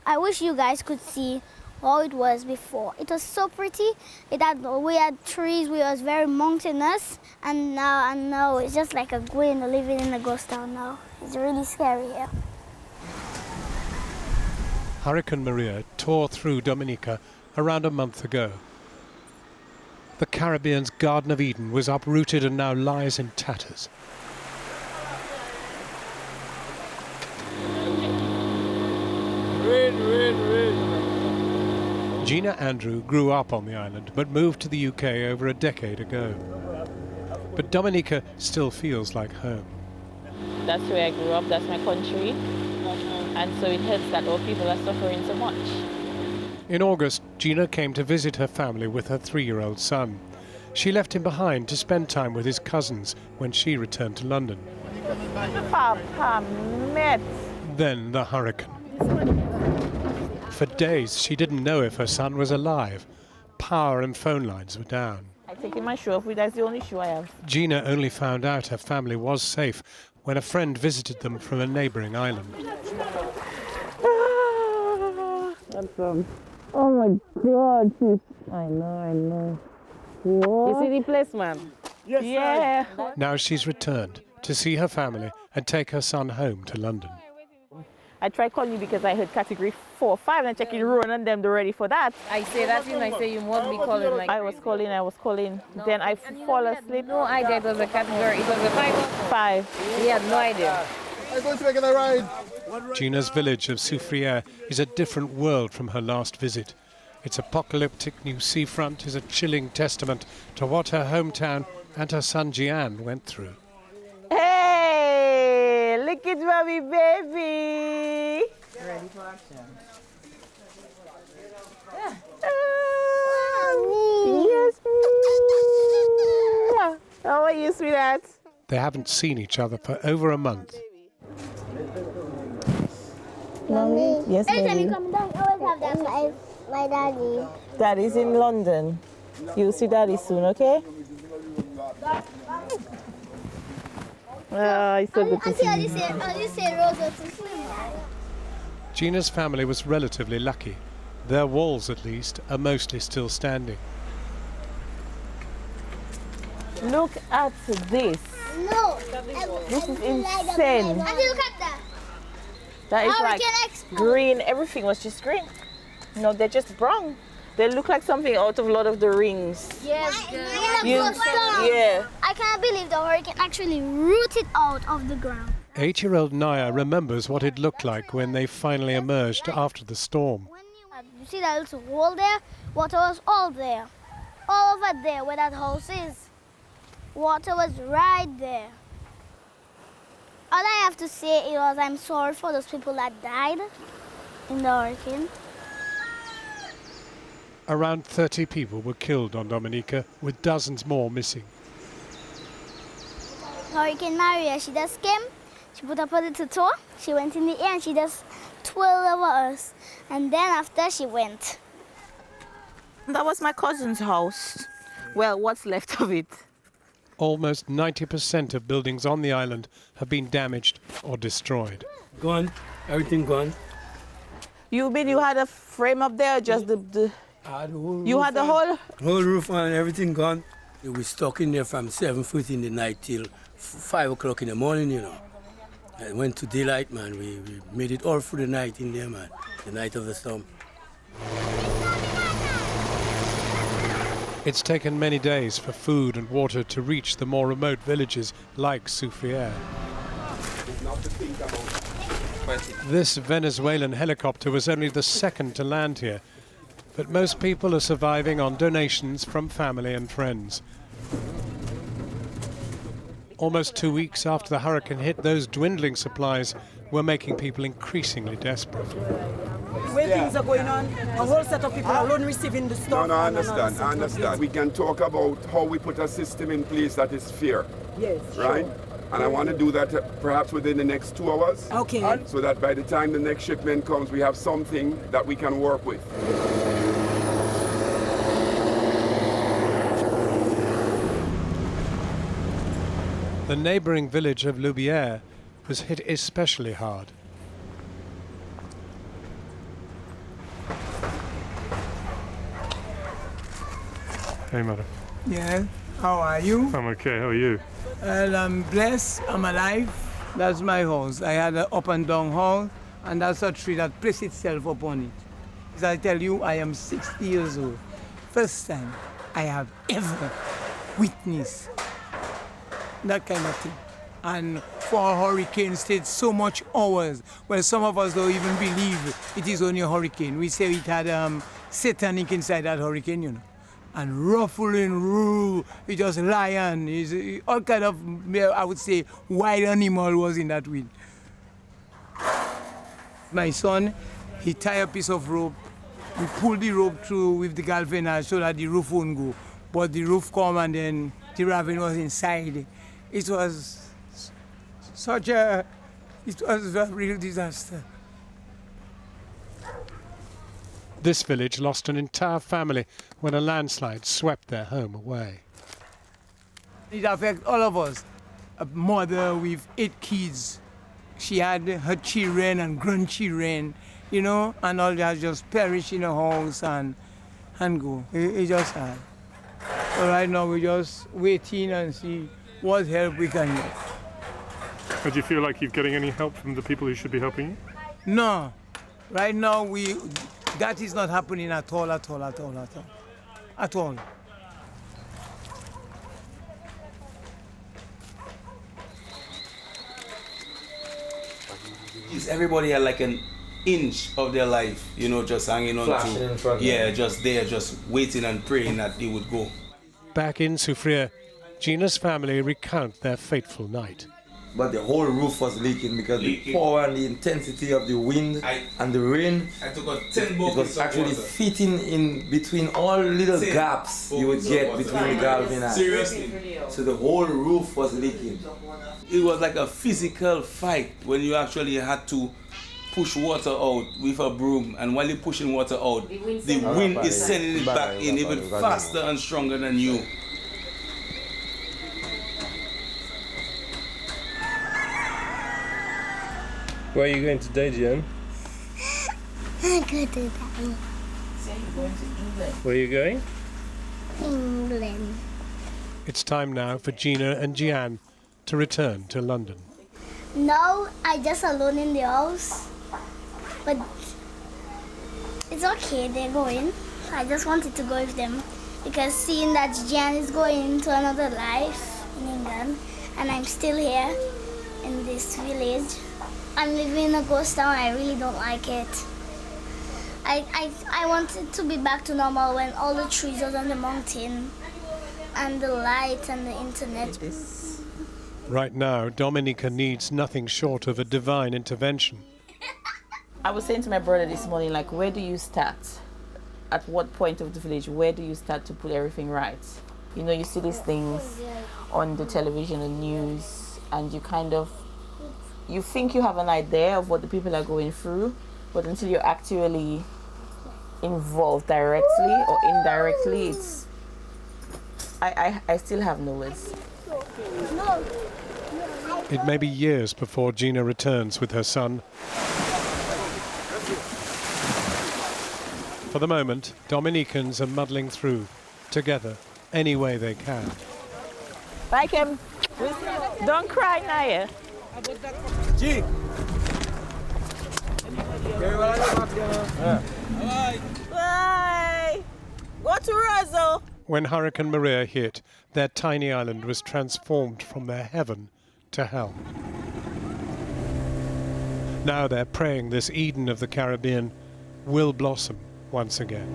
I wish you guys could see how it was before. It was so pretty. We had trees, we was very mountainous, and now it's just like a green living in a ghost town now. It's really scary here. Hurricane Maria tore through Dominica around a month ago. The Caribbean's Garden of Eden was uprooted and now lies in tatters. Gina Andrew grew up on the island but moved to the UK over a decade ago. But Dominica still feels like home. That's where I grew up, that's my country. And so it hurts that all people are suffering so much. In August, Gina came to visit her family with her 3-year-old son. She left him behind to spend time with his cousins when she returned to London. Papa, met. Then the hurricane. For days, she didn't know if her son was alive. Power and phone lines were down. I taken my shoe off, that's the only shoe I have. Gina only found out her family was safe when a friend visited them from a neighbouring island. Oh my God, sis. I know. What? You see the place, man? Yes, yeah. Now she's returned to see her family and take her son home to London. I tried calling you because I heard category 4 or 5 and checking Rowan and them, they're ready for that. I say that and I say you must be calling like I was calling. No. Then I fall asleep. No idea it was a category. It was a 5. We had no idea. I'm going to make a ride. Gina's village of Soufriere is a different world from her last visit. Its apocalyptic new seafront is a chilling testament to what her hometown and her son Gian went through. Hey, look at mommy, baby. Ready for action. Yes. How are you, sweetheart? They haven't seen each other for over a month. Mommy? Yes, Every time baby. you come down, you always have that. My daddy. Daddy's in London. You'll see Daddy soon, okay? It's so good to see you. Gina's family was relatively lucky. Their walls, at least, are mostly still standing. Look at this. No. This is insane. Look at that. That is Oh, we like can export. green. Everything was just green. No, they're just brown. They look like something out of Lord of the Rings. Yes, Yeah. I can't believe the hurricane actually rooted out of the ground. 8-year-old Naya remembers what it looked like when they finally emerged after the storm. You see that little hole there? Water was all there. All over there where that house is. Water was right there. All I have to say is I'm sorry for those people that died in the hurricane. Around 30 people were killed on Dominica, with dozens more missing. Hurricane Maria, she just came, she put up a little toe, she went in the air and she just twirled over us. And then after she went. That was my cousin's house. Well, what's left of it. Almost 90% of buildings on the island have been damaged or destroyed. Gone. Everything gone. You mean you had a frame up there, or just the you had the whole roof and everything gone. We were stuck in there from 7 foot in the night till 5 o'clock in the morning, you know. I went to daylight, man. We made it all through the night in there, man. The night of the storm. It's taken many days for food and water to reach the more remote villages like Soufriere. This Venezuelan helicopter was only the second to land here, but most people are surviving on donations from family and friends. Almost 2 weeks after the hurricane hit, those dwindling supplies were making people increasingly desperate. Where things are going on, a whole set of people alone receiving the stuff. No, I understand. We can talk about how we put a system in place that is fair. Yes. Right? Sure. And I want to do that perhaps within the next 2 hours. Okay. So that by the time the next shipment comes, we have something that we can work with. The neighbouring village of Loubière was hit especially hard. Hey, mother. Yeah, how are you? I'm okay. How are you? Well, I'm blessed, I'm alive. That's my house. I had an up and down house, and that's a tree that placed itself upon it. As I tell you, I am 60 years old. First time I have ever witnessed that kind of thing. And for a hurricane stayed so much hours. Well, some of us don't even believe it is only a hurricane. We say it had satanic inside that hurricane, you know. And ruffling, it just lion, all kind of, I would say, wild animal was in that wind. My son, he tied a piece of rope. We pulled the rope through with the galvanized so that the roof won't go. But the roof come and then the raven was inside. It was a real disaster. This village lost an entire family when a landslide swept their home away. It affects all of us. A mother with 8 kids. She had her children and grandchildren, you know, and all that just perished in the house and go. It just had. So right now we're just waiting and see what help we can get. Do you feel like you're getting any help from the people who should be helping you? No. Right now that is not happening at all. Everybody had like an inch of their life, you know, just hanging on to. Yeah, just there, just waiting and praying that it would go. Back in Soufrière, Gina's family recount their fateful night. But the whole roof was leaking because the power and the intensity of the wind and the rain, it was actually fitting in between all little gaps you would get between the galvanized. Seriously. So the whole roof was leaking. It was like a physical fight when you actually had to push water out with a broom, and while you're pushing water out, the wind is sending it back in even faster and stronger than you. Where are you going today, Jen? I go to that. Where are you going? England. It's time now for Gina and Gian to return to London. No, I just alone in the house. But it's okay, they're going. I just wanted to go with them because seeing that Gian is going to another life in England and I'm still here in this village. I'm living in a ghost town. I really don't like it. I wanted to be back to normal when all the trees are on the mountain and the light and the internet. Right now, Dominica needs nothing short of a divine intervention. I was saying to my brother this morning, like, where do you start? At what point of the village, where do you start to put everything right? You know, you see these things on the television and news, and you think you have an idea of what the people are going through, but until you're actually involved directly or indirectly, I still have no words. It may be years before Gina returns with her son. For the moment, Dominicans are muddling through, together, any way they can. Bye, Kim. Don't cry, Naya. G. Bye. Go to Rosso. When Hurricane Maria hit, their tiny island was transformed from their heaven to hell. Now they're praying this Eden of the Caribbean will blossom once again.